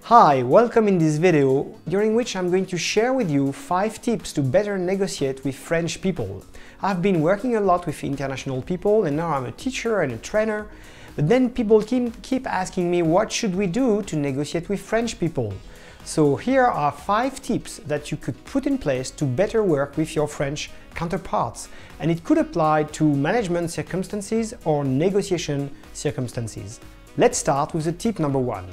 Hi, welcome in this video, during which I'm going to share with you 5 tips to better negotiate with French people. I've been working a lot with international people and now I'm a teacher and a trainer, but then people keep asking me what should we do to negotiate with French people. So here are 5 tips that you could put in place to better work with your French counterparts, and it could apply to management circumstances or negotiation circumstances. Let's start with the tip number 1.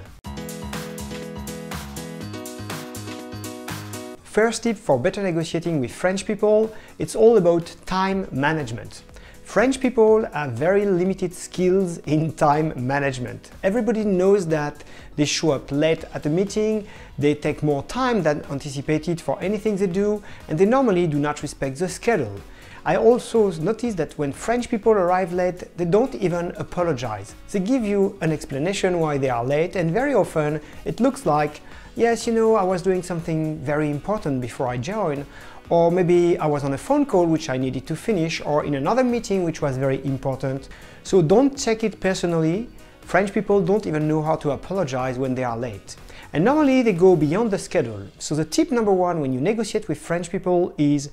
First tip for better negotiating with French people, it's all about time management. French people have very limited skills in time management. Everybody knows that they show up late at a meeting, they take more time than anticipated for anything they do, and they normally do not respect the schedule. I also noticed that when French people arrive late, they don't even apologize. They give you an explanation why they are late, and very often it looks like, yes, you know, I was doing something very important before I joined, or maybe I was on a phone call which I needed to finish, or in another meeting which was very important. So don't take it personally. French people don't even know how to apologize when they are late. And normally they go beyond the schedule. So the tip number 1 when you negotiate with French people is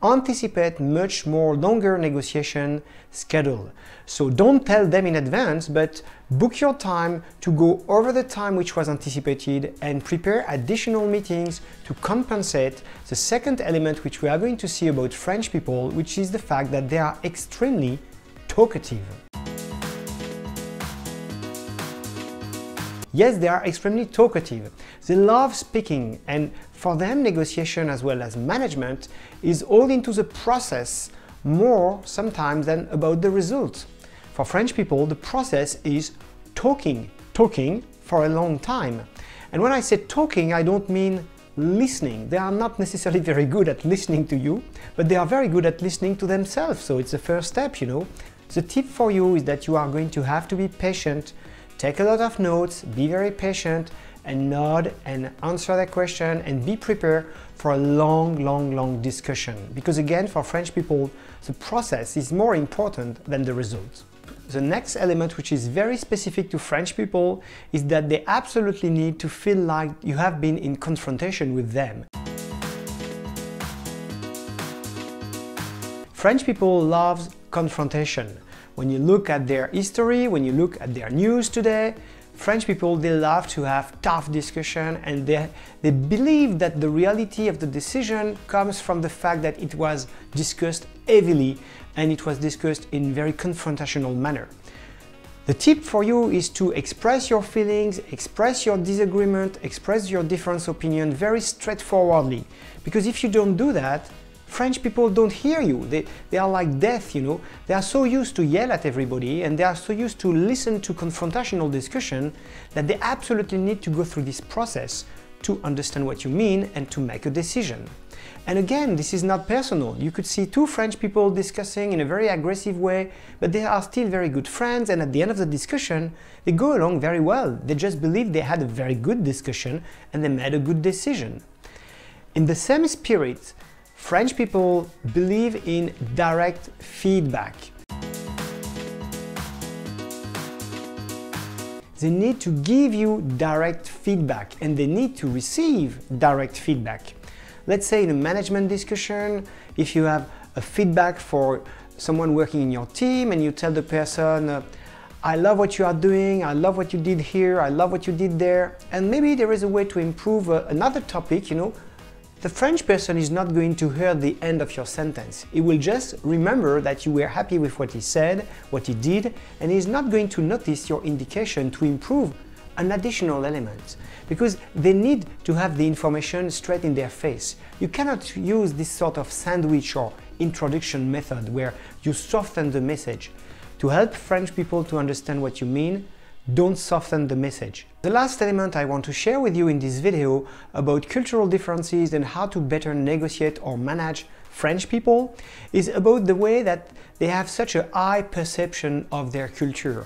anticipate much more longer negotiation schedule. So don't tell them in advance, but book your time to go over the time which was anticipated and prepare additional meetings to compensate the second element which we are going to see about French people, which is the fact that they are extremely talkative. Yes, they are extremely talkative. They love speaking, and for them negotiation as well as management is all into the process more sometimes than about the result. For French people, the process is talking for a long time. And when I say talking, I don't mean listening. They are not necessarily very good at listening to you, but they are very good at listening to themselves. So it's the first step, you know. The tip for you is that you are going to have to be patient. Take a lot of notes, be very patient, and nod and answer that question and be prepared for a long discussion. Because again, for French people, the process is more important than the result. The next element, which is very specific to French people, is that they absolutely need to feel like you have been in confrontation with them. French people love confrontation. When you look at their history, when you look at their news today, French people, they love to have tough discussion, and they believe that the reality of the decision comes from the fact that it was discussed heavily and it was discussed in very confrontational manner. The tip for you is to express your feelings, express your disagreement, express your different opinion very straightforwardly, because if you don't do that, French people don't hear you. They are like deaf, you know. They are so used to yell at everybody and they are so used to listen to confrontational discussion that they absolutely need to go through this process to understand what you mean and to make a decision. And again, this is not personal. You could see 2 French people discussing in a very aggressive way, but they are still very good friends, and at the end of the discussion, they go along very well. They just believe they had a very good discussion and they made a good decision. In the same spirit, French people believe in direct feedback. They need to give you direct feedback and they need to receive direct feedback. Let's say in a management discussion, if you have a feedback for someone working in your team and you tell the person, I love what you are doing, I love what you did here, I love what you did there, and maybe there is a way to improve another topic, you know, the French person is not going to hear the end of your sentence. He will just remember that you were happy with what he said, what he did, and he is not going to notice your indication to improve an additional element, because they need to have the information straight in their face. You cannot use this sort of sandwich or introduction method where you soften the message. To help French people to understand what you mean, don't soften the message. The last element I want to share with you in this video about cultural differences and how to better negotiate or manage French people is about the way that they have such a high perception of their culture.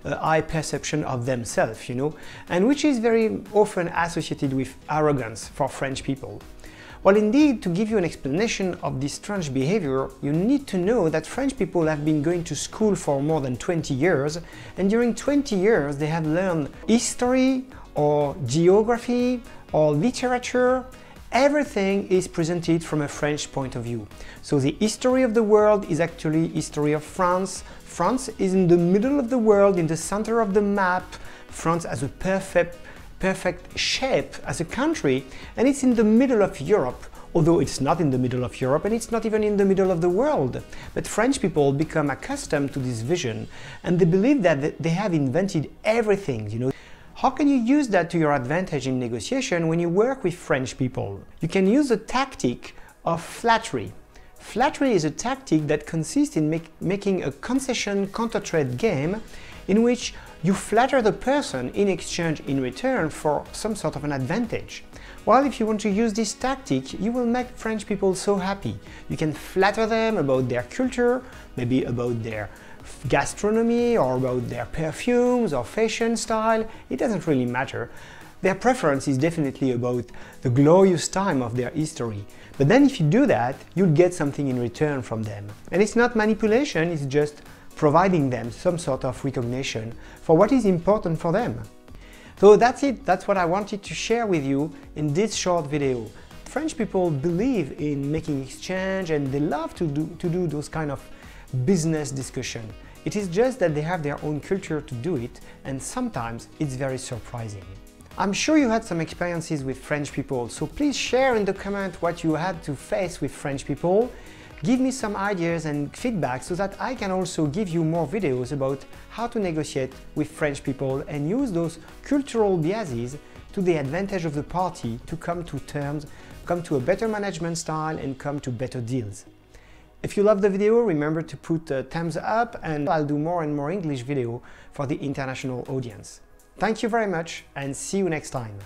A high perception of themselves, you know, and which is very often associated with arrogance for French people. Well, indeed, to give you an explanation of this strange behavior, you need to know that French people have been going to school for more than 20 years, and during 20 years they have learned history or geography or literature. Everything is presented from a French point of view. So the history of the world is actually history of France. France is in the middle of the world, in the center of the map. France has a perfect shape as a country, and it's in the middle of Europe, although it's not in the middle of Europe and it's not even in the middle of the world. But French people become accustomed to this vision, and they believe that they have invented everything, you know. How can you use that to your advantage in negotiation when you work with French people? You can use the tactic of flattery. Flattery is a tactic that consists in making a concession counter-trade game in which you flatter the person in exchange in return for some sort of an advantage. Well, if you want to use this tactic, you will make French people so happy. You can flatter them about their culture, maybe about their gastronomy or about their perfumes or fashion style. It doesn't really matter. Their preference is definitely about the glorious time of their history. But then if you do that, you'll get something in return from them. And it's not manipulation, it's just providing them some sort of recognition for what is important for them. So that's it, that's what I wanted to share with you in this short video. French people believe in making exchange and they love to do those kind of business discussion. It is just that they have their own culture to do it, and sometimes it's very surprising. I'm sure you had some experiences with French people, so please share in the comment what you had to face with French people. Give me some ideas and feedback so that I can also give you more videos about how to negotiate with French people and use those cultural biases to the advantage of the party to come to terms, come to a better management style and come to better deals. If you love the video, remember to put a thumbs up, and I'll do more and more English video for the international audience. Thank you very much and see you next time.